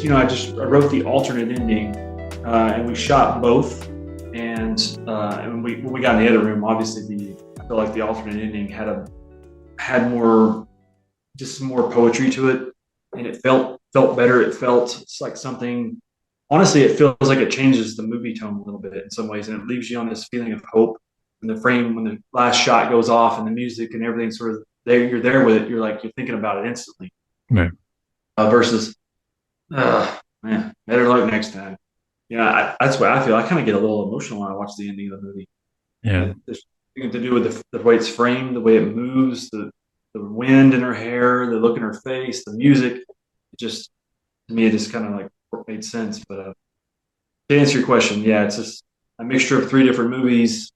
I wrote the alternate ending, and we shot both. And when we got in the edit room, obviously I feel like the alternate ending had more, just some more poetry to it, and it felt better. It felt like something. Honestly, it feels like it changes the movie tone a little bit in some ways, and it leaves you on this feeling of hope. When the last shot goes off, and the music and everything sort of there, you're there with it. You're thinking about it instantly. Right. Versus, man, better luck next time. Yeah, that's what I feel. I kind of get a little emotional when I watch the ending of the movie. Yeah. And there's something to do with the way it's framed, the way it moves, the wind in her hair, the look in her face, the music. It just, to me, it just kind of like made sense. But to answer your question, yeah, it's just a mixture of three different movies.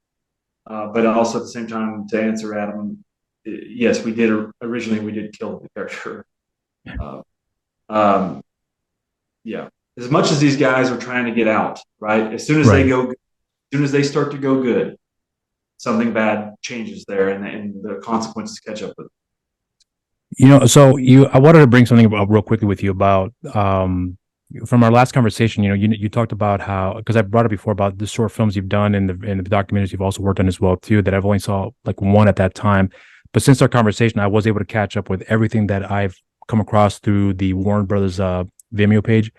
But also at the same time, to answer Adam, yes, we did originally we did kill the character. Uh, um, yeah, as much as these guys are trying to get out, right? As soon as Right. as soon as they start to go good, something bad changes there, and the consequences catch up with it. I wanted to bring something up real quickly with you about from our last conversation. You talked about how, because I brought it before about the short films you've done and the documentaries you've also worked on as well too. That I've only saw like one at that time, but since our conversation, I was able to catch up with everything that I've come across through the Warren Brothers Vimeo page.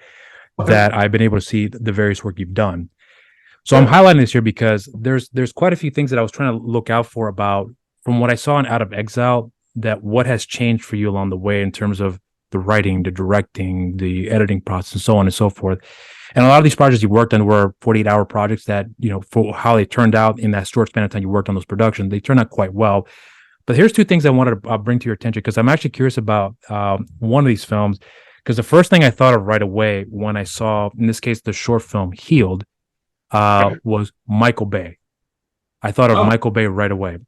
Okay. That I've been able to see the various work you've done. So I'm Yeah. highlighting this here because there's quite a few things that I was trying to look out for about from what I saw in Out of Exile, that what has changed for you along the way in terms of the writing, the directing, the editing process, and so on and so forth. And a lot of these projects you worked on were 48-hour projects that, for how they turned out in that short span of time you worked on those productions, they turned out quite well. But here's two things I wanted to bring to your attention because I'm actually curious about one of these films. Because the first thing I thought of right away when I saw, in this case, the short film Healed, Okay. was Michael Bay. I thought of Oh, Michael Bay right away.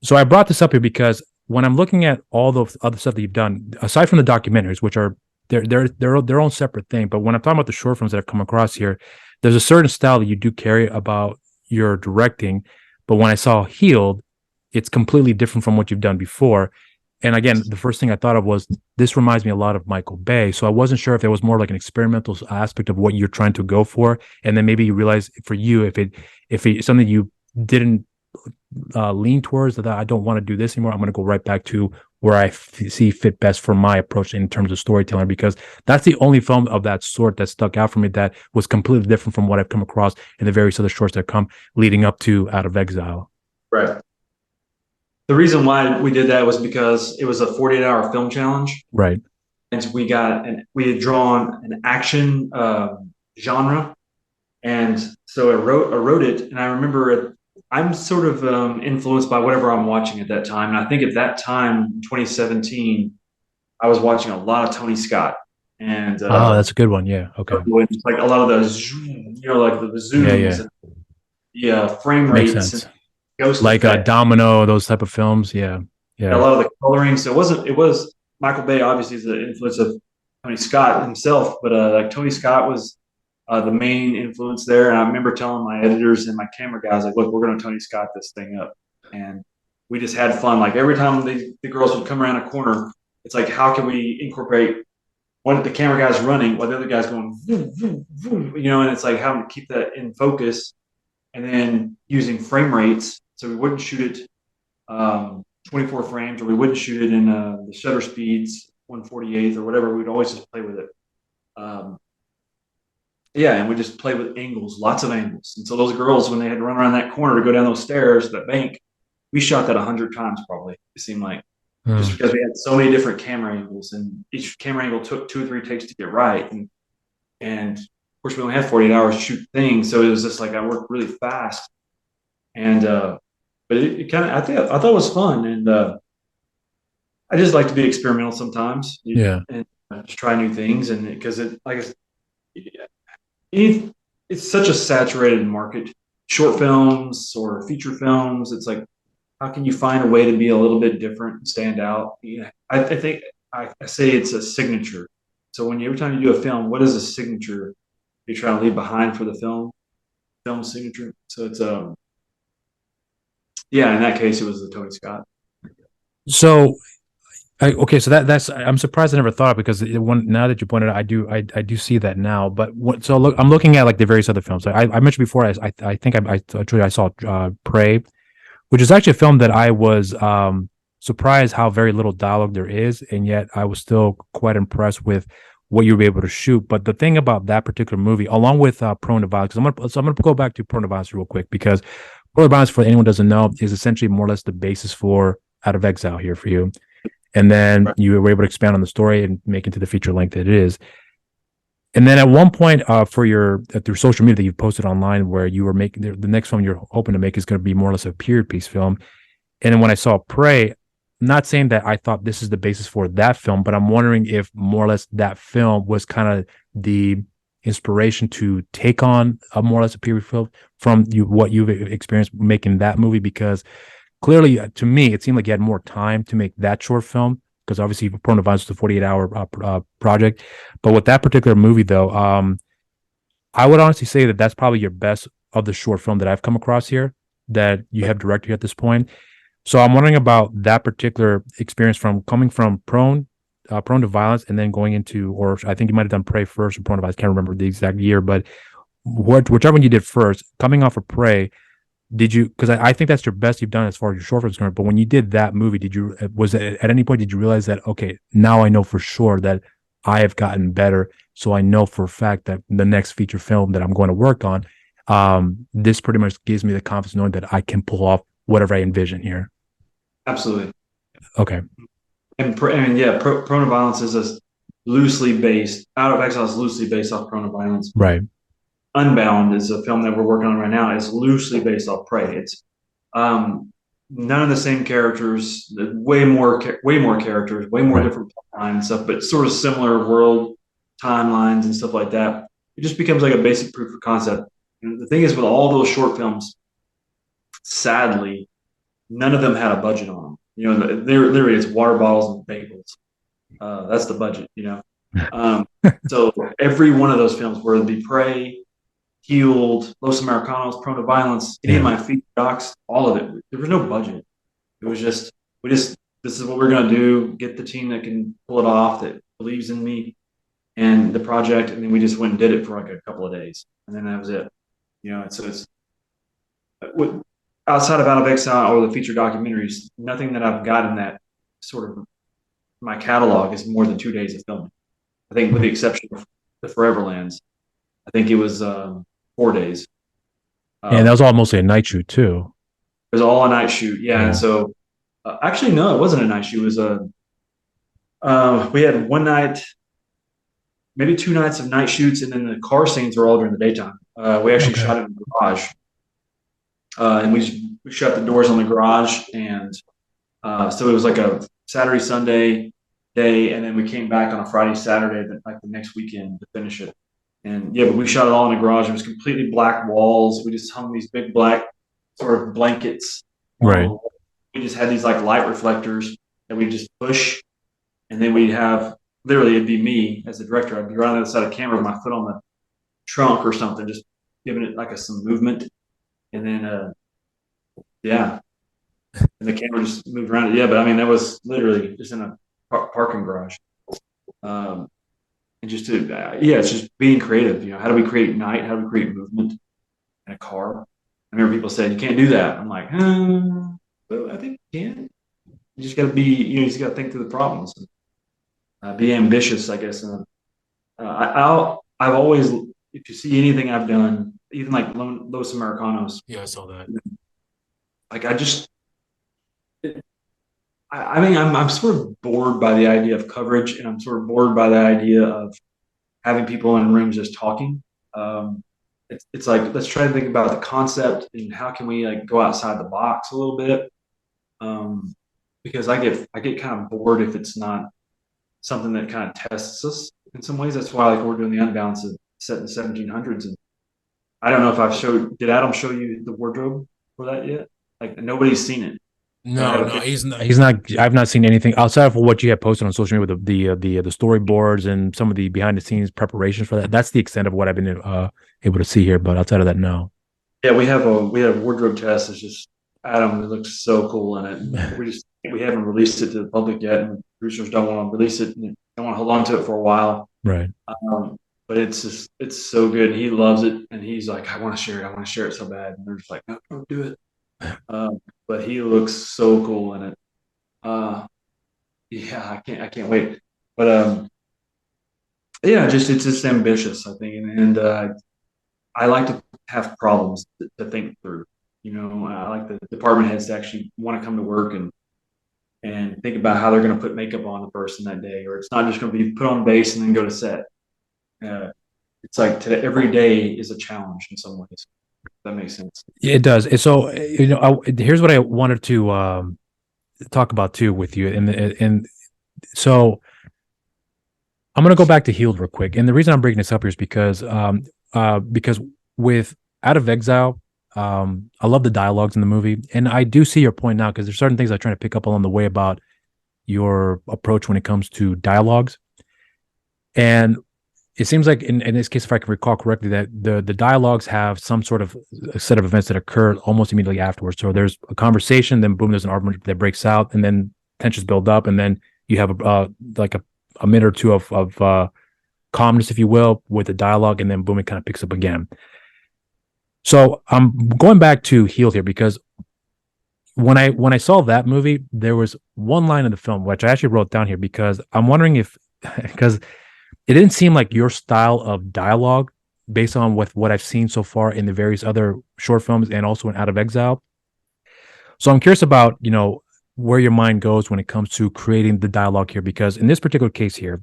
So I brought this up here because when I'm looking at all the other stuff that you've done, aside from the documentaries, which are they're their own separate thing, but when I'm talking about the short films that I've come across here, there's a certain style that you do carry about your directing. But when I saw Healed, it's completely different from what you've done before. And again, the first thing I thought of was this reminds me a lot of Michael Bay. So I wasn't sure if there was more like an experimental aspect of what you're trying to go for, and then maybe you realize for you if it's something you didn't lean towards, that I don't want to do this anymore. I'm going to go right back to where I see fit best for my approach in terms of storytelling, because that's the only film of that sort that stuck out for me that was completely different from what I've come across in the various other shorts that come leading up to Out of Exile. right. The reason why we did that was because it was a 48-hour film challenge, Right. and we had drawn an action genre, and so I wrote it, and I remember I'm sort of influenced by whatever I'm watching at that time, and I think at that time, 2017, I was watching a lot of Tony Scott, and Oh, that's a good one. Yeah. Okay. like a lot of those, like the Yeah. zooms Yeah. and the frame Makes rates and sense. ghost Like effect, Domino, those type of films. Yeah. a Yeah. lot of the coloring. So it was Michael Bay obviously is the influence of Tony Scott himself, but like Tony Scott was the main influence there. And I remember telling my editors and my camera guys, like, look, we're going to Tony Scott this thing up. And we just had fun. Like every time the girls would come around a corner, it's like, how can we incorporate one of the camera guys running while the other guy's going, vroom, vroom, vroom, and it's like how to keep that in focus, and then using frame rates. So we wouldn't shoot it 24 frames, or we wouldn't shoot it in the shutter speeds 1/48 or whatever. We'd always just play with it. Um, yeah, and we just play with angles, lots of angles. And so those girls, when they had to run around that corner to go down those stairs, that bank, we shot that 100 times probably. It seemed like, just Hmm. because we had so many different camera angles, and each camera angle took 2 or 3 takes to get right. And of course, we only had 48 hours to shoot things, so it was just like I worked really fast. And but it kind of, I thought it was fun, and I just like to be experimental sometimes, Yeah. and just try new things, and because it like it, it's such a saturated market, short films or feature films. It's like, how can you find a way to be a little bit different and stand out? Yeah, I think I say it's a signature. So every time you do a film, what is a signature you're trying to leave behind for the film signature? So it's yeah, in that case, it was the Tony Scott. So Okay, so that's I'm surprised I never thought of, because now that you pointed out, I do see that now. But so look, I'm looking at like the various other films. I mentioned before, I think I saw Prey, which is actually a film that I was surprised how very little dialogue there is, and yet I was still quite impressed with what you were able to shoot. But the thing about that particular movie, along with Prone to Violence, 'cause I'm gonna go back to Prone to Violence real quick, because Prone to Violence, for anyone who doesn't know, is essentially more or less the basis for Out of Exile here for you. And then Right. you were able to expand on the story and make it to the feature length that it is. And then at one point, for your through social media that you've posted online, where you were making the next film you're hoping to make is going to be more or less a period piece film. And then when I saw Prey, I'm not saying that I thought this is the basis for that film, but I'm wondering if more or less that film was kind of the inspiration to take on a more or less a period film from what you've experienced making that movie. Because clearly, to me, it seemed like you had more time to make that short film, because obviously Prone to Violence was a 48-hour project. But with that particular movie, though, I would honestly say that that's probably your best of the short film that I've come across here that you have directed at this point. So I'm wondering about that particular experience from coming from Prone to Violence, and then going into, or I think you might have done Prey first or Prone to Violence. I can't remember the exact year, but whichever one you did first, coming off of Prey, did you, because I think that's your best you've done as far as your short films concerned, but when you did that movie, was it at any point, did you realize that, okay, now I know for sure that I have gotten better, so I know for a fact that the next feature film that I'm going to work on, this pretty much gives me the confidence knowing that I can pull off whatever I envision here? Absolutely. Okay. And yeah, Prone to Violence is a loosely based. Out of Exile is loosely based off Prone to Violence. Right. Unbound is a film that we're working on right now. It's loosely based off Prey. It's none of the same characters, way more characters, way more Right. different plot lines and stuff, but sort of similar world timelines and stuff like that. It just becomes like a basic proof of concept. And the thing is, with all those short films, sadly, none of them had a budget on them. You know, there literally it's water bottles and bagels. That's the budget. You know, so every one of those films, whether it be Prey, Healed, Los Americanos, Prone to Violence, any of Yeah. my feature docs, all of it. There was no budget. It was just this is what we're gonna do. Get the team that can pull it off, that believes in me and the project, and then we just went and did it for like a couple of days, and then that was it. You know, so it's outside of Out of Exile or the feature documentaries, nothing that I've got in that sort of my catalog is more than 2 days of filming. I think, with the exception of the Foreverlands, I think it was 4 days. And that was It all mostly a night shoot too. was all a night shoot, yeah. Yeah. And so, actually, no, it wasn't a night shoot. It was we had one night, maybe 2 nights of night shoots, and then the car scenes were all during the daytime. We actually Okay. shot it in the garage, and we shut the doors on the garage, and so it was like a Saturday, Sunday day, and then we came back on a Friday, Saturday, like the next weekend to finish it. And yeah, but we shot it all in the garage. It was completely black walls. We just hung these big black sort of blankets. Right. We just had these like light reflectors that we just push, and then we'd have, literally, it'd be me as the director. I'd be right on the other side of the camera with my foot on the trunk or something, just giving it like some movement, and then yeah, and the camera just moved around it. Yeah, but I mean that was literally just in a parking garage. Um, and just to yeah, it's just being creative. You know, how do we create night? How do we create movement in a car? I remember people saying you can't do that. I'm like, well, I think you can. You just got to be, you just got to think through the problems, and, be ambitious, I guess. And I've always, if you see anything I've done, even like Los Americanos, Yeah, I saw that. like I mean, I'm sort of bored by the idea of coverage, and I'm sort of bored by the idea of having people in rooms just talking. It's like, let's try to think about the concept and how can we like go outside the box a little bit. Um, because I get kind of bored if it's not something that kind of tests us in some ways. That's why like we're doing the Unbalanced set in the 1700s, and I don't know if did Adam show you the wardrobe for that yet? Like nobody's seen it. I No, have a no, picture. he's not. He's not. I've not seen anything outside of what you have posted on social media with the storyboards and some of the behind the scenes preparations for that. That's the extent of what I've been able to see here. But outside of that, no. Yeah, we have a wardrobe test. It's just Adam. It looks so cool in it. And we haven't released it to the public yet, and producers don't want to release it. And they want to hold on to it for a while. Right. But it's so good. He loves it, and he's like, I want to share it. I want to share it so bad. And they're just like, no, don't do it. But he looks so cool in it. Yeah, I can't wait. But yeah, it's just ambitious, I think, and I like to have problems to think through. I like the department heads to actually want to come to work and think about how they're going to put makeup on the person that day, or it's not just going to be put on base and then go to set. It's like every day is a challenge in some ways. If that makes sense. It does. And so, here's what I wanted to talk about too with you. And so I'm going to go back to Healed real quick. And the reason I'm bringing this up here is because with Out of Exile, I love the dialogues in the movie. And I do see your point now, because there's certain things I'm trying to pick up along the way about your approach when it comes to dialogues. And it seems like in this case, if I can recall correctly, that the dialogues have some sort of a set of events that occur almost immediately afterwards. So there's a conversation, then boom, there's an argument that breaks out, and then tensions build up, and then you have a minute or two of calmness, if you will, with the dialogue, and then boom, it kind of picks up again. So I'm going back to Healed here, because when I saw that movie, there was one line in the film which I actually wrote down here, because I'm wondering because it didn't seem like your style of dialogue based on what I've seen so far in the various other short films and also in Out of Exile. So I'm curious about, where your mind goes when it comes to creating the dialogue here, because in this particular case here,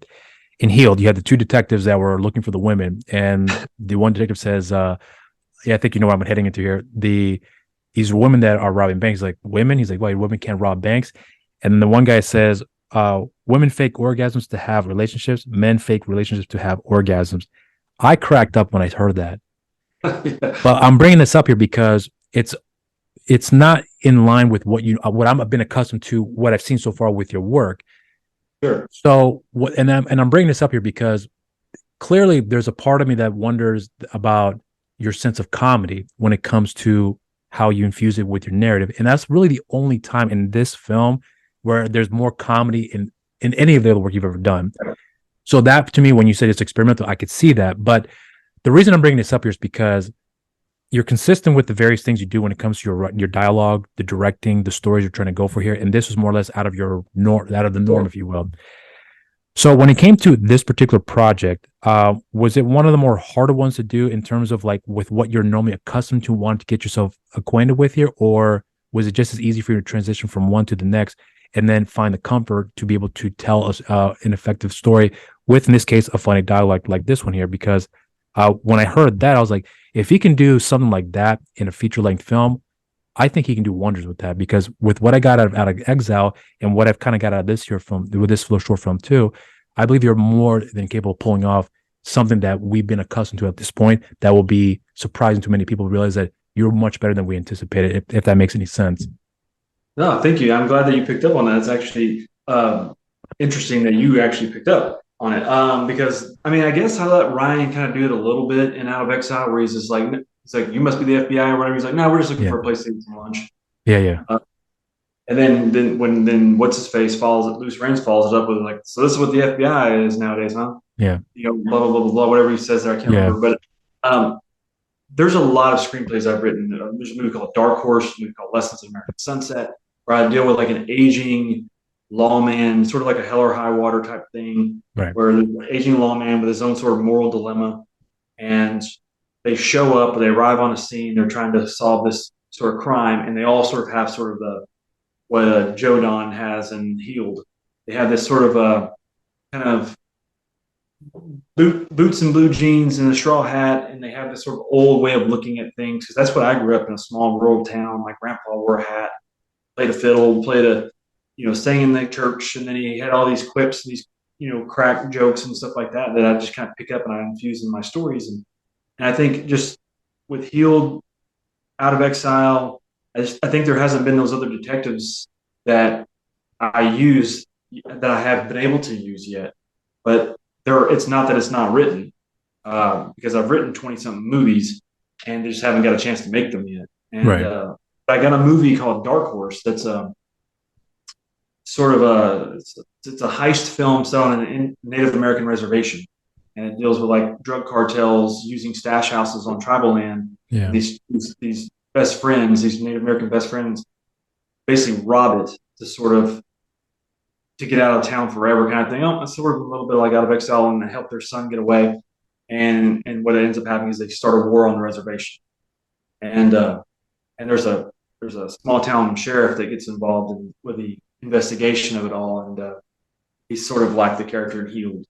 in Healed, you had the two detectives that were looking for the women, and the one detective says, yeah, I think you know what I'm heading into here. These women that are robbing banks, like, women? He's like, well, women can't rob banks. And then the one guy says, women fake orgasms to have relationships, men fake relationships to have orgasms. I cracked up when I heard that. Yeah. But I'm bringing this up here because it's not in line with what I've been accustomed to, what I've seen so far with your work. Sure. So I'm bringing this up here because clearly there's a part of me that wonders about your sense of comedy when it comes to how you infuse it with your narrative. And that's really the only time in this film where there's more comedy in any of the other work you've ever done. So that, to me, when you said it's experimental, I could see that. But the reason I'm bringing this up here is because you're consistent with the various things you do when it comes to your dialogue, the directing, the stories you're trying to go for here. And this was more or less out of the norm, if you will. So when it came to this particular project, was it one of the more harder ones to do in terms of like with what you're normally accustomed to wanting to get yourself acquainted with here? Or was it just as easy for you to transition from one to the next and then find the comfort to be able to tell us an effective story with, in this case, a funny dialogue like this one here? Because when I heard that, I was like, if he can do something like that in a feature-length film, I think he can do wonders with that. Because with what I got out of Exile and what I've kind of got out of this short film, with this short film too, I believe you're more than capable of pulling off something that we've been accustomed to at this point that will be surprising to many people, realize that you're much better than we anticipated, if that makes any sense. No, thank you. I'm glad that you picked up on that. It's actually interesting that you actually picked up on it, because I mean, I guess I let Ryan kind of do it a little bit in Out of Exile, where he's just like, you must be the FBI or whatever. He's like, no, we're just looking for a place to eat some lunch. Yeah. And then when what's his face Loose Reigns follows it up with like, so this is what the FBI is nowadays, huh? Yeah. Blah blah blah blah blah, whatever he says there, I can't remember. But there's a lot of screenplays I've written. There's a movie called Dark Horse, a movie called Lessons in American Sunset, where I deal with like an aging lawman, sort of like a Hell or High Water type thing, right, where the aging lawman with his own sort of moral dilemma, and they show up, they arrive on a scene, they're trying to solve this sort of crime, and they all sort of have sort of what Joe Don has in Healed. They have this sort of kind of boots and blue jeans and a straw hat, and they have this sort of old way of looking at things, because that's what I grew up in, a small rural town. My grandpa wore a hat, played a fiddle, sang in the church, and then he had all these quips, these crack jokes and stuff like that I just kind of pick up and I infuse in my stories. And I think just with Healed, Out of Exile, I think there hasn't been those other detectives that I use, that I have been able to use yet. But it's not that it's not written, because I've written 20-something movies and just haven't got a chance to make them yet. And right. I got a movie called Dark Horse that's a sort of it's a heist film set on a Native American reservation, and it deals with like drug cartels using stash houses on tribal land. And Yeah. these best friends, these Native American best friends, basically rob it to sort of to get out of town forever kind of thing. Oh, it's sort of a little bit like Out of Exile, and help their son get away. And what ends up happening is they start a war on the reservation, and and there's a small town sheriff that gets involved with the investigation of it all, and he's sort of like the character in Healed,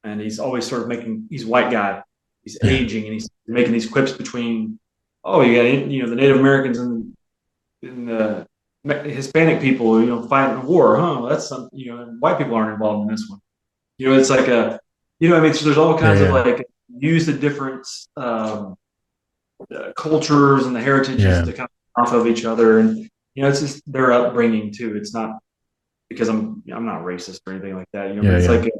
and he's always sort of making he's a white guy, he's Yeah. aging, and he's making these quips between oh you got the Native Americans and the Hispanic people fighting a war, huh? That's some white people aren't involved in this one. It's like a I mean, so there's all kinds of Yeah. like use the different cultures and the heritages Yeah. to kind of off of each other, and it's just their upbringing too. It's not because I'm not racist or anything like that, but Yeah. it's Yeah. like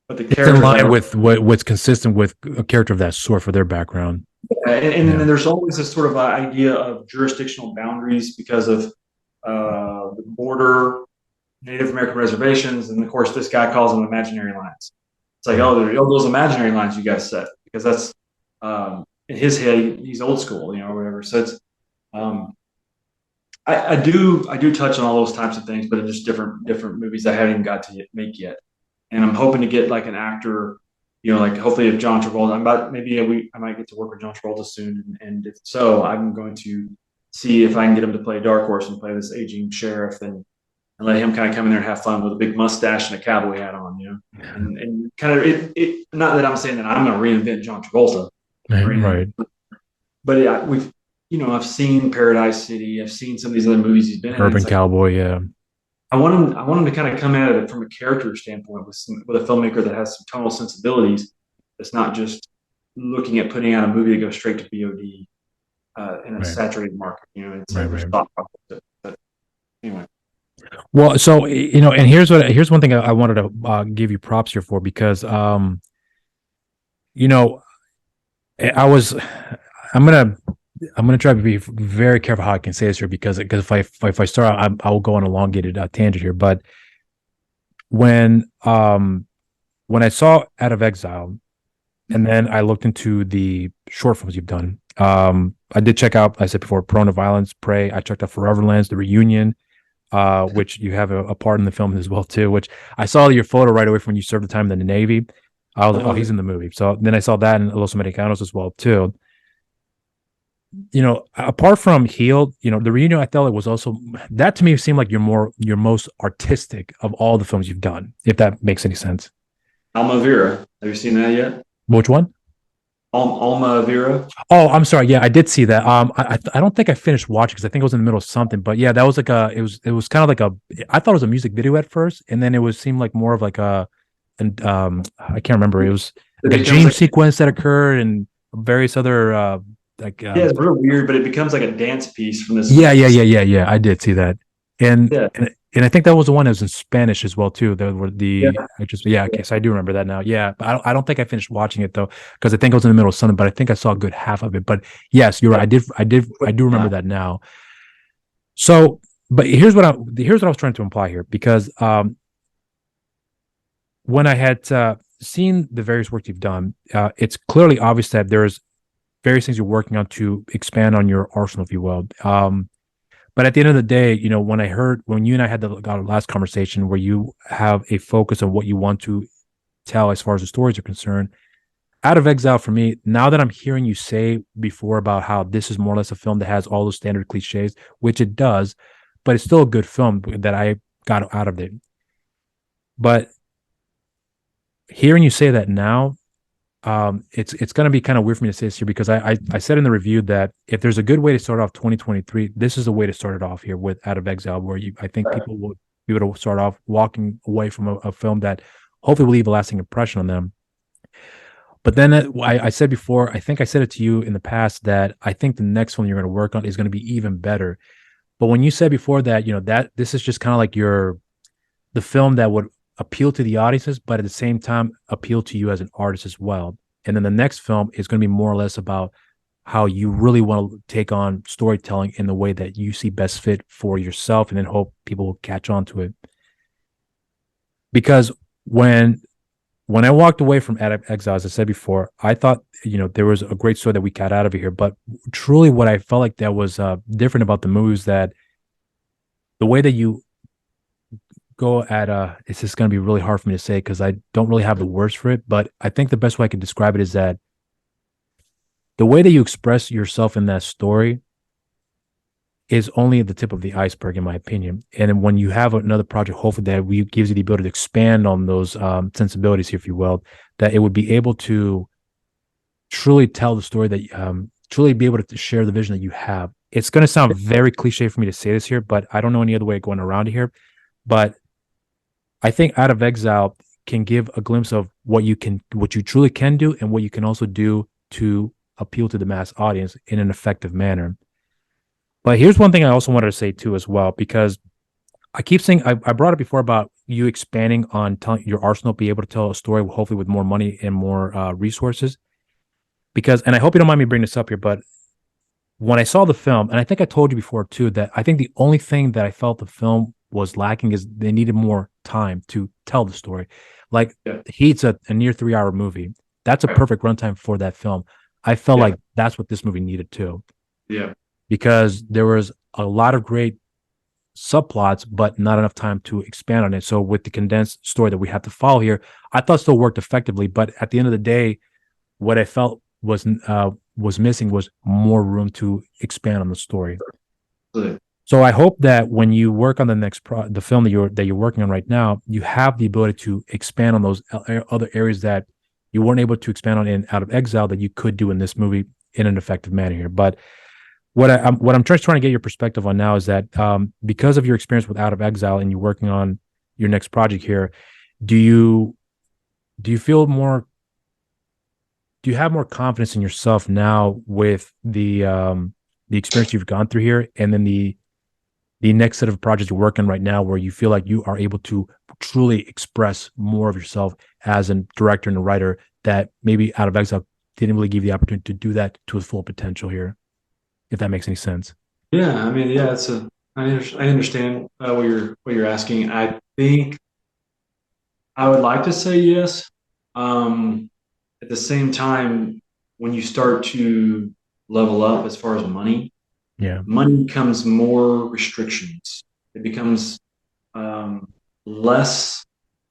but the It's in characters line are with what's consistent with a character of that sort for their background. and Yeah. then there's always this sort of idea of jurisdictional boundaries because of the border, Native American reservations, and of course this guy calls them imaginary lines. It's like, Yeah. oh, those imaginary lines you guys set, because that's in his head, he's old school, or whatever. So it's, um, I do touch on all those types of things, but in just different movies I haven't even got to make yet. And I'm hoping to get like an actor, like hopefully if John Travolta, I might get to work with John Travolta soon, and if so, I'm going to see if I can get him to play Dark Horse and play this aging sheriff, and let him kind of come in there and have fun with a big mustache and a cowboy hat on, and kind of it. Not that I'm saying that I'm going to reinvent John Travolta, Right. but yeah, I've seen Paradise City, I've seen some of these other movies he's been in. Urban It's like, Cowboy. Yeah. I want him to kind of come at it from a character standpoint with a filmmaker that has some tonal sensibilities. That's not just looking at putting out a movie that goes straight to VOD in a Right. saturated market. It's Right. like there's Right. thought process. But anyway. Well, so and here's one thing I wanted to give you props here for because you know, I was I'm gonna try to be very careful how I can say this here because if I start out, I will go on a elongated tangent here. But when I saw Out of Exile, and then I looked into the short films you've done. I did check out, I said before, Prone to Violence, Prey. I checked out Foreverlands, The Reunion, which you have a part in the film as well too. Which I saw your photo right away from when you served the time in the Navy. I was like, oh, he's in the movie. So then I saw that in Los Americanos as well too. Apart from Healed, The Reunion, I thought it was also that to me seemed like your most artistic of all the films you've done, if that makes any sense. Alma Vera. Have you seen that yet? Which one? Alma Vera. Oh, I'm sorry. Yeah, I did see that. I don't think I finished watching because I think it was in the middle of something. But yeah, that was like it was kind of like I thought it was a music video at first, and then it seemed like more of like and I can't remember. It was like a dream sequence that occurred and various other yeah, it's real weird, but it becomes like a dance piece from this. Yeah. I did see that, and I think that was the one that was in Spanish as well too. There were okay, so I do remember that now. Yeah, but I don't think I finished watching it though because I think I was in the middle of something. But I think I saw a good half of it. But yes, you're right. I do remember that now. So, but here's what I was trying to imply here because when I had seen the various work you've done, it's clearly obvious that there's various things you're working on to expand on your arsenal, if you will. But at the end of the day, when you and I had the last conversation where you have a focus on what you want to tell as far as the stories are concerned, Out of Exile for me, now that I'm hearing you say before about how this is more or less a film that has all those standard cliches, which it does, but it's still a good film that I got out of it. But hearing you say that now, it's going to be kind of weird for me to say this here because I said in the review that if there's a good way to start off 2023, this is a way to start it off here with Out of Exile, where I think people will be able to start off walking away from a film that hopefully will leave a lasting impression on them. But then I said before, I think I said it to you in the past that I think the next film you're going to work on is going to be even better. But when you said before that, that this is just kind of like the film that would appeal to the audiences, but at the same time appeal to you as an artist as well. And then the next film is going to be more or less about how you really want to take on storytelling in the way that you see best fit for yourself, and then hope people will catch on to it. Because when I walked away from Out of Exile, as I said before, I thought, there was a great story that we got out of it here. But truly, what I felt like that was different about the movie is that the way that you go at it's just going to be really hard for me to say because I don't really have the words for it. But I think the best way I can describe it is that the way that you express yourself in that story is only the tip of the iceberg, in my opinion. And when you have another project, hopefully that gives you the ability to expand on those sensibilities, if you will, that it would be able to truly tell the story that truly be able to share the vision that you have. It's going to sound very cliche for me to say this here, but I don't know any other way of going around it here. But I think Out of Exile can give a glimpse of what you truly can do, and what you can also do to appeal to the mass audience in an effective manner. But here's one thing I also wanted to say too, as well, because I keep saying I brought it before about you expanding on telling your arsenal, be able to tell a story, hopefully with more money and more resources. Because, and I hope you don't mind me bringing this up here, but when I saw the film, and I think I told you before too, that I think the only thing that I felt the film was lacking is they needed more time to tell the story. Like, Yeah. Heat's a near 3 hour movie. That's a Right. perfect runtime for that film. I felt Yeah. like that's what this movie needed too, Yeah. because there was a lot of great subplots, but not enough time to expand on it. So with the condensed story that we have to follow here, I thought still worked effectively. But at the end of the day, what I felt was missing was more room to expand on the story. Absolutely. So I hope that when you work on the film that you're working on right now, you have the ability to expand on those other areas that you weren't able to expand on in Out of Exile that you could do in this movie in an effective manner here. But what I'm just trying to get your perspective on now is that because of your experience with Out of Exile and you're working on your next project here, do you feel more? Do you have more confidence in yourself now with the experience you've gone through here, and then the next set of projects you're working right now, where you feel like you are able to truly express more of yourself as a director and a writer that maybe Out of Exile didn't really give you the opportunity to do that to its full potential here, if that makes any sense. Yeah. I mean, yeah. I understand what you're asking. I think I would like to say yes. Um, at the same time, when you start to level up as far as Yeah. money becomes more restrictions. It becomes less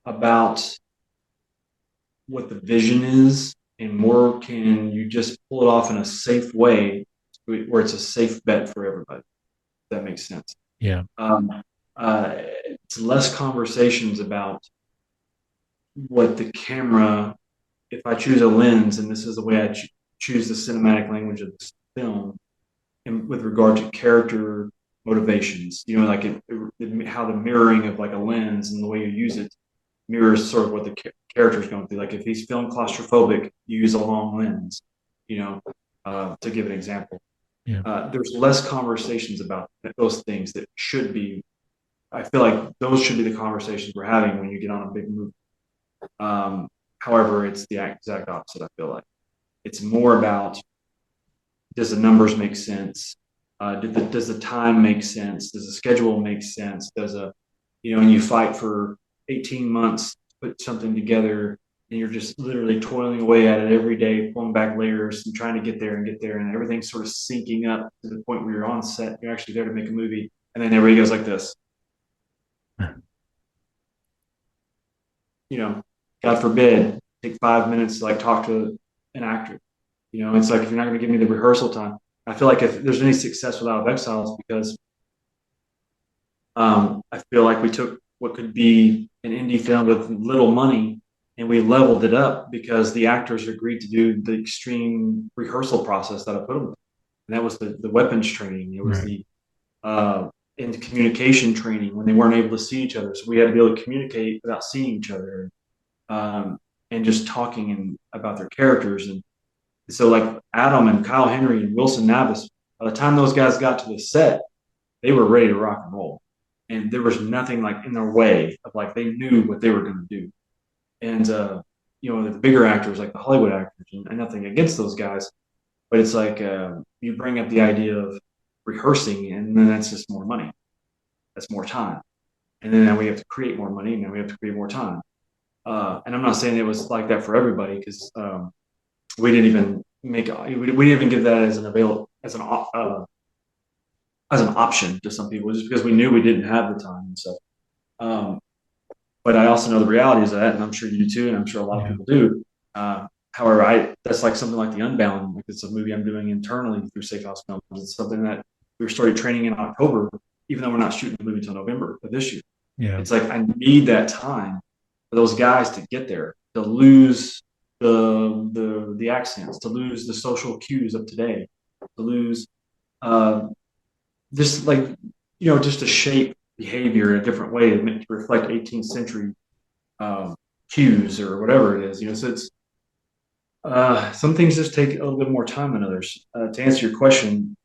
about what the vision is, and more can you just pull it off in a safe way where it's a safe bet for everybody. If that makes sense. Yeah. Um, it's less conversations about what the camera, if I choose a lens and this is the way I choose the cinematic language of this film, and with regard to character motivations, like how the mirroring of like a lens and the way you use it mirrors sort of what the character is going through. Like if he's feeling claustrophobic, you use a long lens, to give an example. Yeah. There's less conversations about those things that should be. I feel like those should be the conversations we're having when you get on a big movie. Um, However, it's the exact opposite. I feel like it's more about, does the numbers make sense? Does the time make sense? Does the schedule make sense? And you fight for 18 months to put something together, and you're just literally toiling away at it every day, pulling back layers and trying to get there, and everything's sort of syncing up to the point where you're on set. You're actually there to make a movie, and then everybody goes like this. God forbid, take 5 minutes to like talk to an actor. It's like, if you're not going to give me the rehearsal time. I feel like if there's any success with Out of Exiles, because I feel like we took what could be an indie film with little money and we leveled it up because the actors agreed to do the extreme rehearsal process that I put them through. And that was the weapons training. It was Right. the in communication training when they weren't able to see each other. So we had to be able to communicate without seeing each other, um, and just talking about their characters. And so, like Adam and Kyle Henry and Wilson Navis, by the time those guys got to the set, they were ready to rock and roll, and there was nothing like in their way of like they knew what they were going to do. And the bigger actors, like the Hollywood actors, and nothing against those guys, but it's like you bring up the idea of rehearsing, and then that's just more money. That's more time, and then now we have to create more money, and then we have to create more time. And I'm not saying it was like that for everybody because we didn't even we didn't even give that as an as an option to some people just because we knew we didn't have the time and stuff. Um, but I also know the realities of that, and I'm sure you do too, and I'm sure a lot of people do. However, that's like something like The Unbound. Like it's a movie I'm doing internally through SafeHouse Films. It's something that we started training in October, even though we're not shooting the movie until November of this year. Yeah. It's like I need that time for those guys to get there, to lose the accents, to lose the social cues of today, to lose just like just to shape behavior in a different way to reflect 18th century cues or whatever it is. So it's some things just take a little bit more time than others. To answer your question,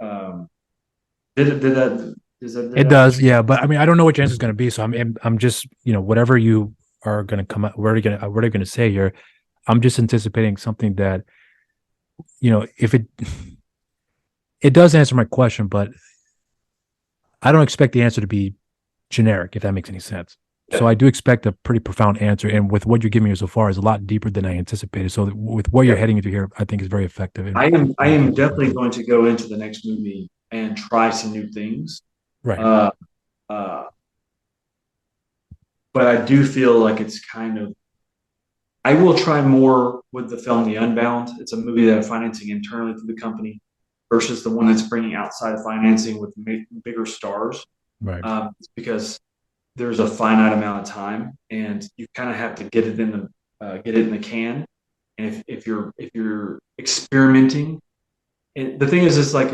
did that It does, yeah. But I mean, I don't know what your answer is going to be, so I'm just whatever you are going to come out, what are you going to say here? I'm just anticipating something that if it does answer my question, but I don't expect the answer to be generic, if that makes any sense. So I do expect a pretty profound answer, and with what you're giving me so far is a lot deeper than I anticipated. So with what you're heading into here, I think is very effective. I am definitely going to go into the next movie and try some new things. Right. But I do feel like it's kind of. I will try more with the film The Unbound. It's a movie that I'm financing internally through the company versus the one that's bringing outside financing with bigger stars. Right. Because there's a finite amount of time, and you kind of have to get it in the can. And if you're experimenting, and the thing is, it's like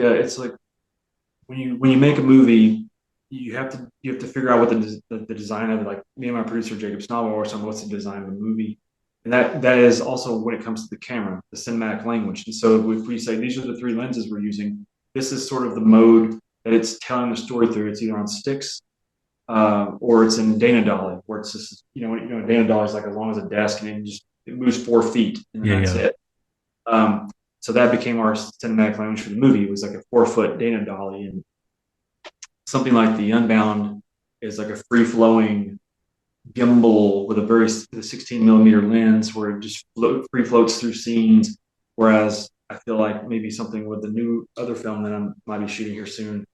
when you make a movie, you have to figure out what the design of it. Like me and my producer Jacob Snobble or something. What's the design of the movie? And that is also when it comes to the camera, the cinematic language. And so if we say these are the three lenses we're using, this is sort of the mode that it's telling the story through. It's either on sticks or it's in Dana Dolly, where it's just Dana Dolly is like as long as a desk and it moves 4 feet and that's it. So that became our cinematic language for the movie. It was like a 4-foot Dana Dolly, and something like The Unbound is like a free flowing gimbal with a 16 millimeter lens where it just free floats through scenes. Whereas I feel like maybe something with the new other film that I might be shooting here soon,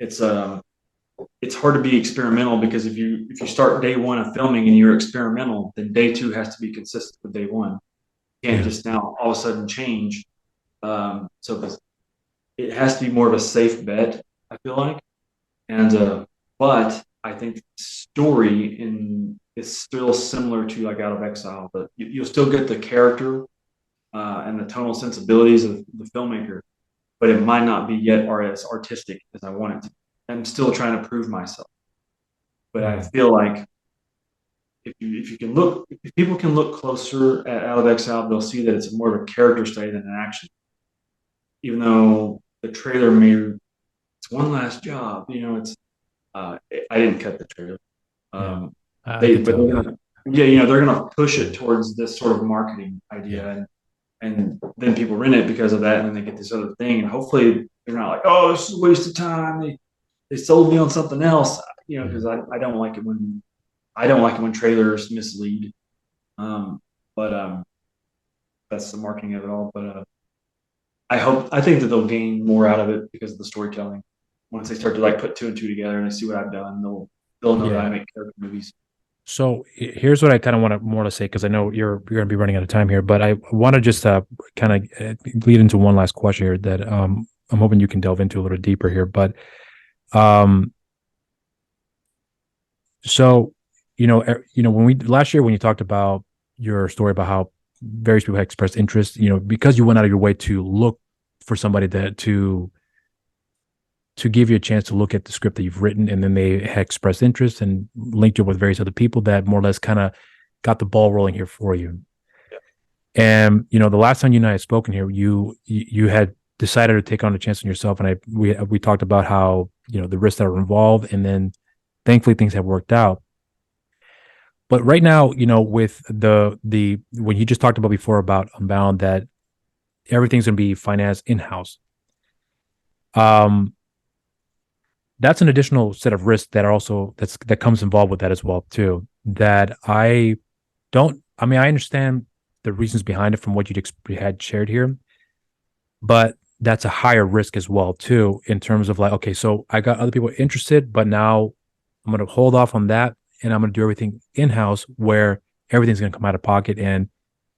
it's hard to be experimental because if you start day one of filming and you're experimental, then day two has to be consistent with day one. You can't just now all of a sudden change. So it has to be more of a safe bet, I feel like. And but I think the story is still similar to like Out of Exile, but you'll still get the character and the tonal sensibilities of the filmmaker, but it might not be yet as artistic as I want it to. I'm still trying to prove myself, but I feel like if people can look closer at Out of Exile, they'll see that it's more of a character study than an action. Even though the trailer it's one last job, it's. I didn't cut the trailer. They're gonna push it towards this sort of marketing idea, and then people rent it because of that, and then they get this other thing, and hopefully they're not like, oh, this is a waste of time. They sold me on something else, because I don't like it when trailers mislead. But that's the marketing of it all. But I think that they'll gain more out of it because of the storytelling. Once they start to like put 2 and 2 together and they see what I've done, they'll know that I make character movies. So here's what I kind of want to more to say, because I know you're going to be running out of time here, but I want to just kind of lead into one last question here that I'm hoping you can delve into a little deeper here. But so when last year when you talked about your story about how various people had expressed interest, because you went out of your way to look for somebody to give you a chance to look at the script that you've written, and then they had expressed interest and linked you with various other people that more or less kind of got the ball rolling here for you. Yeah. And the last time you and I had spoken here, you had decided to take on a chance on yourself, and we talked about how the risks that are involved, and then thankfully things have worked out. But right now, with the when you just talked about before about Unbound, that everything's going to be financed in-house. Um, that's an additional set of risks that are also that comes involved with that as well too. That I don't. I mean, I understand the reasons behind it from what you had shared here, but that's a higher risk as well too, in terms of like, okay, so I got other people interested, but now I'm going to hold off on that, and I'm going to do everything in house, where everything's going to come out of pocket, and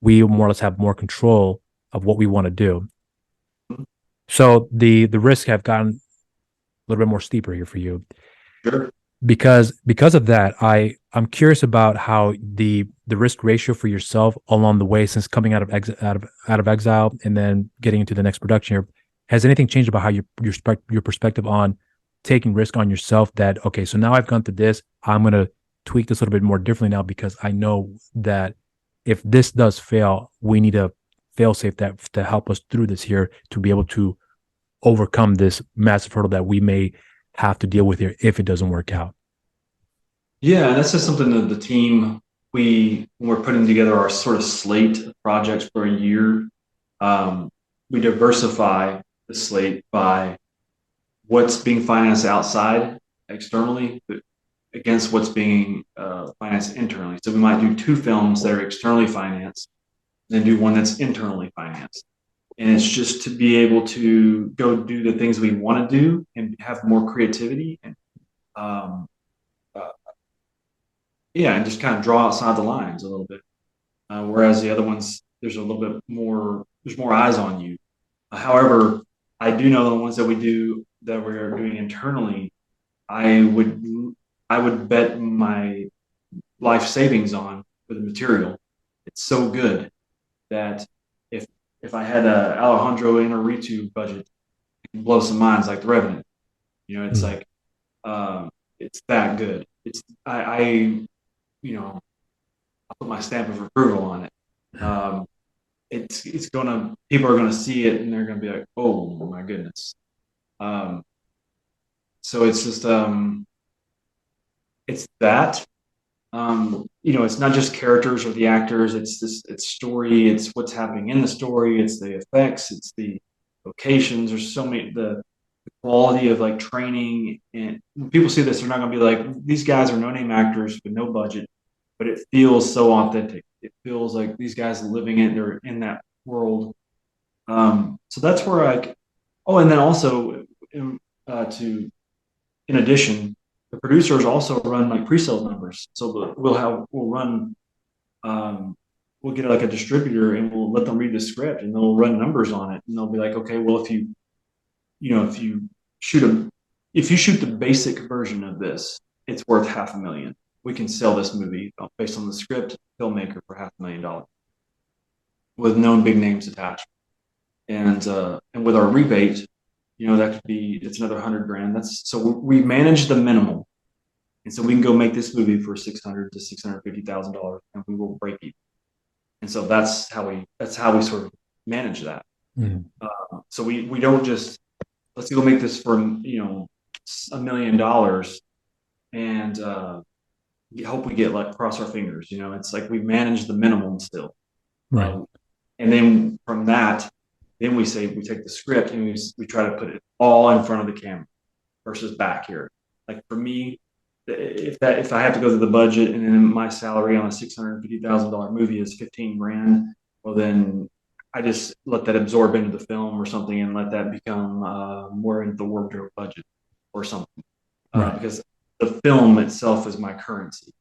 we more or less have more control of what we want to do. So the risks have gotten a little bit more steeper here for you. Sure. Because of that, I'm curious about how the risk ratio for yourself along the way, since coming out of Exile and then getting into the next production here, has anything changed about how your perspective on taking risk on yourself? That, okay, so now I've gone through this, I'm gonna tweak this a little bit more differently now, because I know that if this does fail, we need a fail safe that to help us through this here, to be able to overcome this massive hurdle that we may have to deal with here if it doesn't work out. Yeah, and that's just something that the team, when we're putting together our sort of slate of projects for a year, we diversify the slate by what's being financed outside externally against what's being financed internally. So we might do 2 films that are externally financed, and then do one that's internally financed. And it's just to be able to go do the things we want to do and have more creativity, and um, uh, yeah, and just kind of draw outside the lines a little bit. Whereas the other ones, there's a little bit more, there's more eyes on you. However, I do know the ones that we're doing internally, I would I would bet my life savings on for the material. It's so good that if I had a Alejandro Inarritu budget, it can blow some minds like The Revenant. It's like it's that good. It's I I put my stamp of approval on it. It's gonna people are gonna see it and they're gonna be like, oh my goodness. Um, so it's just it's that. It's not just characters or the actors. It's story. It's what's happening in the story. It's the effects. It's the locations. There's so many the quality of like training, and when people see this, they're not going to be like, these guys are no name actors with no budget, but it feels so authentic. It feels like these guys are living it. They're in that world. So that's where and then also to in addition, the producers also run like pre-sales numbers. So we'll run we'll get like a distributor and we'll let them read the script and they'll run numbers on it and they'll be like, okay, well if you shoot if you shoot the basic version of this, it's worth $500,000. We can sell this movie based on the script, filmmaker for $500,000 with known big names attached. And with our rebate, that could be, it's another $100,000. So we manage the minimum, and so we can go make this movie for $600,000 to $650,000, and we will break even. And so that's how we sort of manage that. Mm. So we don't just, let's go make this for $1 million and hope we get like cross our fingers. It's like we manage the minimum still, right? And then from that, then we take the script and we try to put it all in front of the camera versus back here. Like for me, if I have to go through the budget and then my salary on a $650,000 movie is $15,000, well then I just let that absorb into the film or something and let that become more into the wardrobe budget or something. Right. Because the film itself is my currency.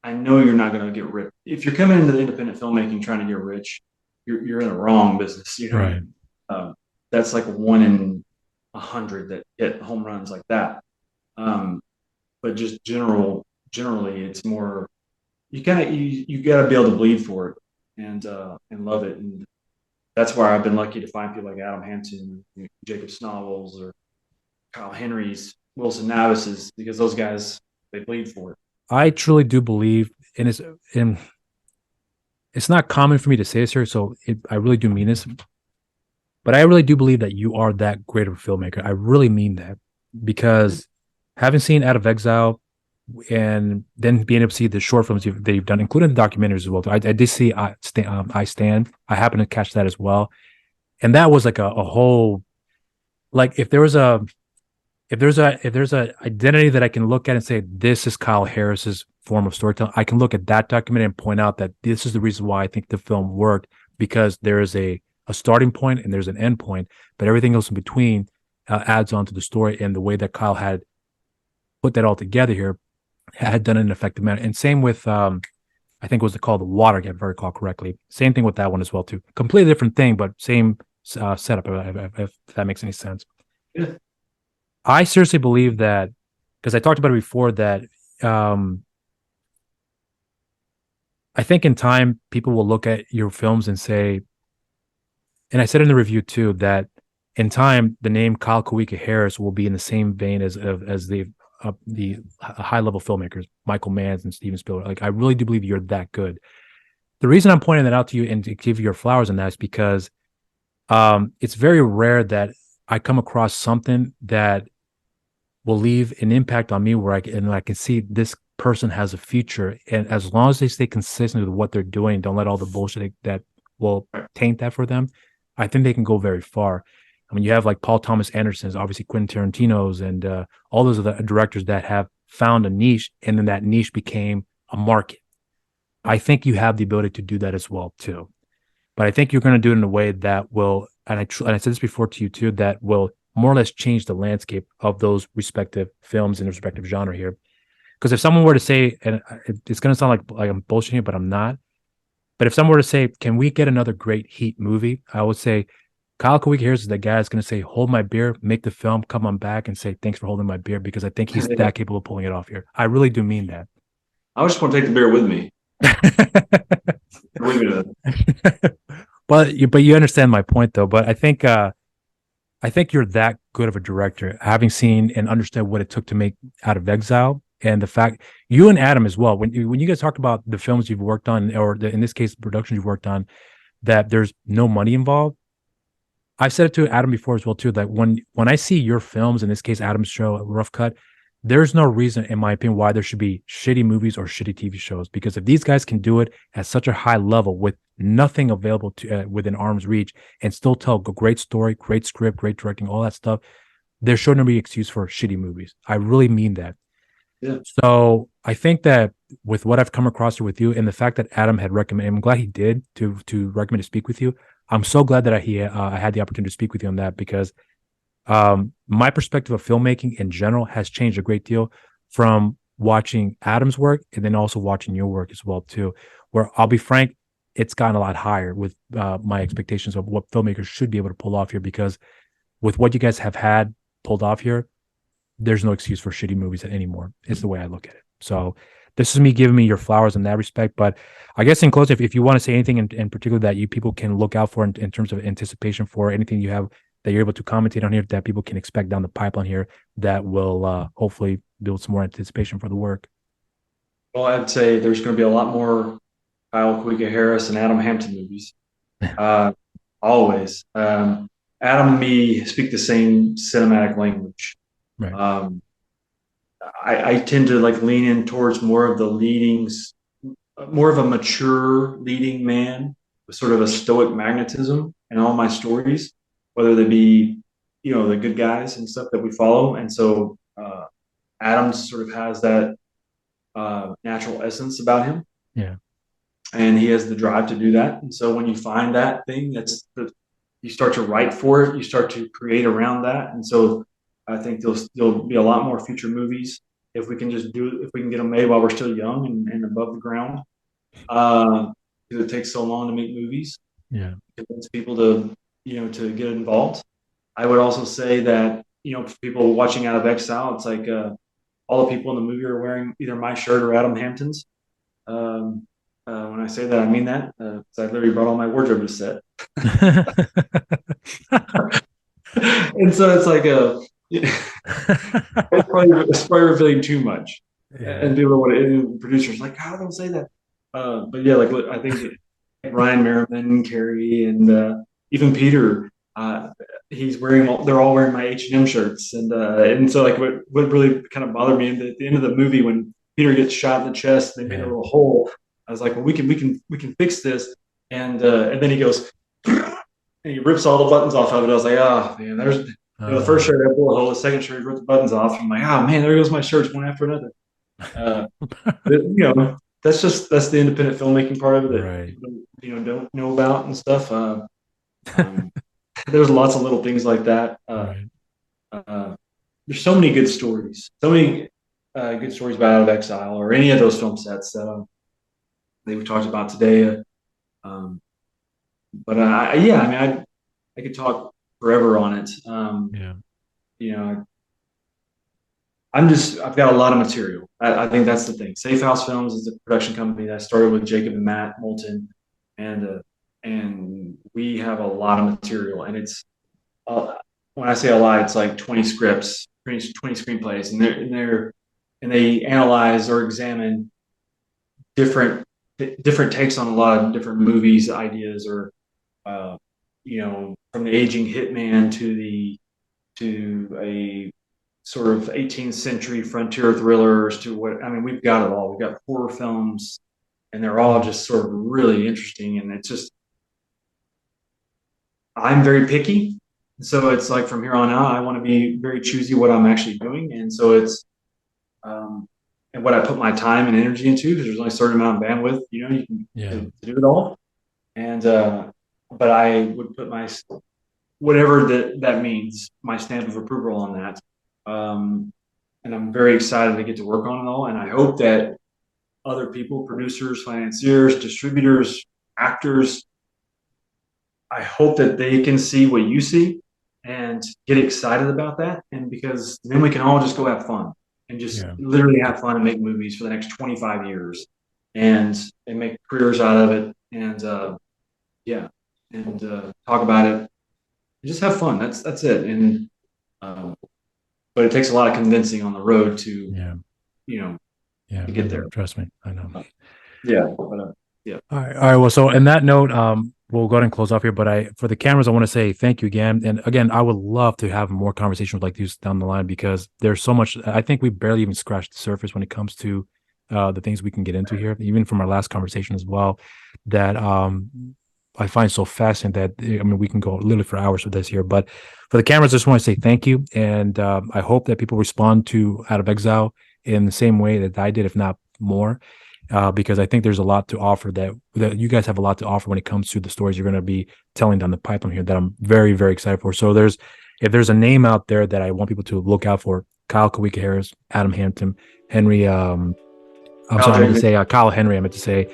I know you're not going to get rich. If you're coming into the independent filmmaking trying to get rich, you're in the wrong business. Right. That's like 1 in 100 that hit home runs like that. But just generally, it's more you got to be able to bleed for it and love it, and that's why I've been lucky to find people like Adam Hansen, Jacob Snovels, or Kyle Henry's, Wilson Navis's, because those guys, they bleed for it. I truly do believe, and it's not common for me to say this here, so I really do mean this, but I really do believe that you are that great of a filmmaker. I really mean that, because having seen Out of Exile and then being able to see the short films that you've done, including the documentaries as well. I did see I Stand. I happened to catch that as well. And that was like a whole, like if there's a identity that I can look at and say this is Kyle Harris's form of storytelling, I can look at that documentary and point out that this is the reason why I think the film worked, because there is a starting point and there's an end point, but everything else in between adds on to the story, and the way that Kyle had put that all together here had done it in an effective manner. And same with I think it was called The Water, if I recall correctly. Same thing with that one as well too. Completely different thing, but same setup. If that makes any sense. Yeah. I seriously believe that, because I talked about it before, that um, I think in time people will look at your films and say, and I said in the review too, that in time the name Kyle Kauwika Harris will be in the same vein as the high level filmmakers, Michael Mann and Steven Spielberg. Like, I really do believe you're that good. The reason I'm pointing that out to you and to give you your flowers on that is because it's very rare that I come across something that will leave an impact on me where I can see this person has a future. And as long as they stay consistent with what they're doing, don't let all the bullshit that will taint that for them, I think they can go very far. I mean, you have like Paul Thomas Anderson's, obviously Quinten Tarantino's, and all those other directors that have found a niche, and then that niche became a market. I think you have the ability to do that as well too. But I think you're going to do it in a way that will, and I said this before to you too, that will more or less change the landscape of those respective films in the respective genre here. Because if someone were to say, and it's going to sound like I'm bullshitting, but I'm not. But if someone were to say, can we get another great Heat movie? I would say Kyle Kauwika Harris is the guy that's going to say, hold my beer, make the film, come on back and say, thanks for holding my beer, because I think he's that capable of pulling it off here. I really do mean that. I just want to take the beer with me. But you understand my point though. But I think you're that good of a director, having seen and understood what it took to make Out of Exile, and the fact you and Adam as well. When you guys talk about the films you've worked on, or in this case, the productions you've worked on, that there's no money involved. I've said it to Adam before as well too. That when I see your films, in this case, Adam's show, Rough Cut, there's no reason, in my opinion, why there should be shitty movies or shitty TV shows. Because if these guys can do it at such a high level with nothing available to within arm's reach, and still tell a great story, great script, great directing, all that stuff, there shouldn't be excuse for shitty movies. I really mean that. Yeah. So I think that with what I've come across here with you, and the fact that Adam had recommended, I'm glad he did to recommend to speak with you. I'm so glad that I had the opportunity to speak with you on that, because my perspective of filmmaking in general has changed a great deal from watching Adam's work and then also watching your work as well too, where I'll be frank, it's gotten a lot higher with my expectations of what filmmakers should be able to pull off here, because with what you guys have had pulled off here, there's no excuse for shitty movies anymore. It's the way I look at it. So this is me giving me your flowers in that respect. But I guess in close, if you want to say anything in particular that you people can look out for in terms of anticipation for anything you have that you're able to commentate on here, that people can expect down the pipeline here, that will hopefully build some more anticipation for the work. Well, I'd say there's going to be a lot more Kyle Kauwika Harris and Adam Hampton movies. Always. Adam and me speak the same cinematic language. Right. I tend to like lean in towards more of the leadings, more of a mature leading man with sort of a stoic magnetism in all my stories, whether they be, the good guys and stuff that we follow. And so Adam sort of has that natural essence about him. Yeah. And he has the drive to do that. And so when you find that thing, you start to write for it, you start to create around that. And so I think there'll be a lot more future movies if we can get them made while we're still young and above the ground. Because it takes so long to make movies. Yeah. Convince people to get involved. I would also say that, for people watching Out of Exile, it's like all the people in the movie are wearing either my shirt or Adam Hampton's. When I say that, I mean that, because I literally brought all my wardrobe to set. And so it's like it's probably revealing too much. Yeah. And people producers like, how don't say that? But yeah, like I think Ryan Merriman, Carrie, and even Peter, they're all wearing my H&M shirts, and so like what really kind of bothered me at the end of the movie when Peter gets shot in the chest and they made a little hole, I was like, well, we can fix this, and then he goes, and and he rips all the buttons off of it. I was like, oh man, there's the first shirt had a bullet hole, the second shirt he ripped the buttons off. I'm like, oh man, there goes my shirts one after another. That's the independent filmmaking part of it that right. people don't know about and stuff. There's lots of little things like that. Right. There's so many good stories, so many good stories about Out of Exile or any of those film sets that we've talked about today. But yeah, I mean, I could talk forever on it. Yeah. I've got a lot of material. I think that's the thing. SafeHouse Films is a production company that I started with Jacob and Matt Moulton, and we have a lot of material. And it's when I say a lot, it's like 20 scripts, 20 screenplays, and they analyze or examine different takes on a lot of different movies, ideas, or from the aging hitman to a sort of 18th century frontier thrillers to what I mean. We've got it all. We've got horror films, and they're all just sort of really interesting. And it's just I'm very picky, so it's like from here on out, I want to be very choosy what I'm actually doing, and so it's and what I put my time and energy into because there's only a certain amount of bandwidth, you can to do it all. And but I would put whatever that means, my stamp of approval on that. And I'm very excited to get to work on it all. And I hope that other people, producers, financiers, distributors, actors, I hope that they can see what you see and get excited about that. And because then we can all just go have fun and just literally have fun and make movies for the next 25 years and make careers out of it. And talk about it and just have fun. That's it. And but it takes a lot of convincing on the road to to get there. Trust me, I know. All right. Well, so in that note, we'll go ahead and close off here. But for the cameras, I want to say thank you again. And again, I would love to have more conversations like these down the line because there's so much. I think we barely even scratched the surface when it comes to the things we can get into here, even from our last conversation as well. That I find so fascinating that we can go literally for hours with this here. But for the cameras, I just want to say thank you, and I hope that people respond to Out of Exile in the same way that I did, if not more, because I think there's a lot to offer that you guys have a lot to offer when it comes to the stories you're going to be telling down the pipeline here that I'm very, very excited for. So if there's a name out there that I want people to look out for, Kyle Kauwika Harris, Adam Hampton, Henry, I meant to say Kyle Henry, I meant to say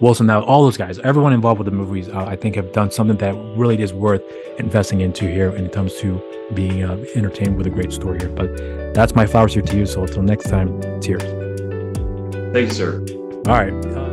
Wilson. Now, all those guys, everyone involved with the movies, I think have done something that really is worth investing into here when it comes to being entertained with a great story here. But that's my flowers here to you. So until next time, cheers. Thank you, sir. All right.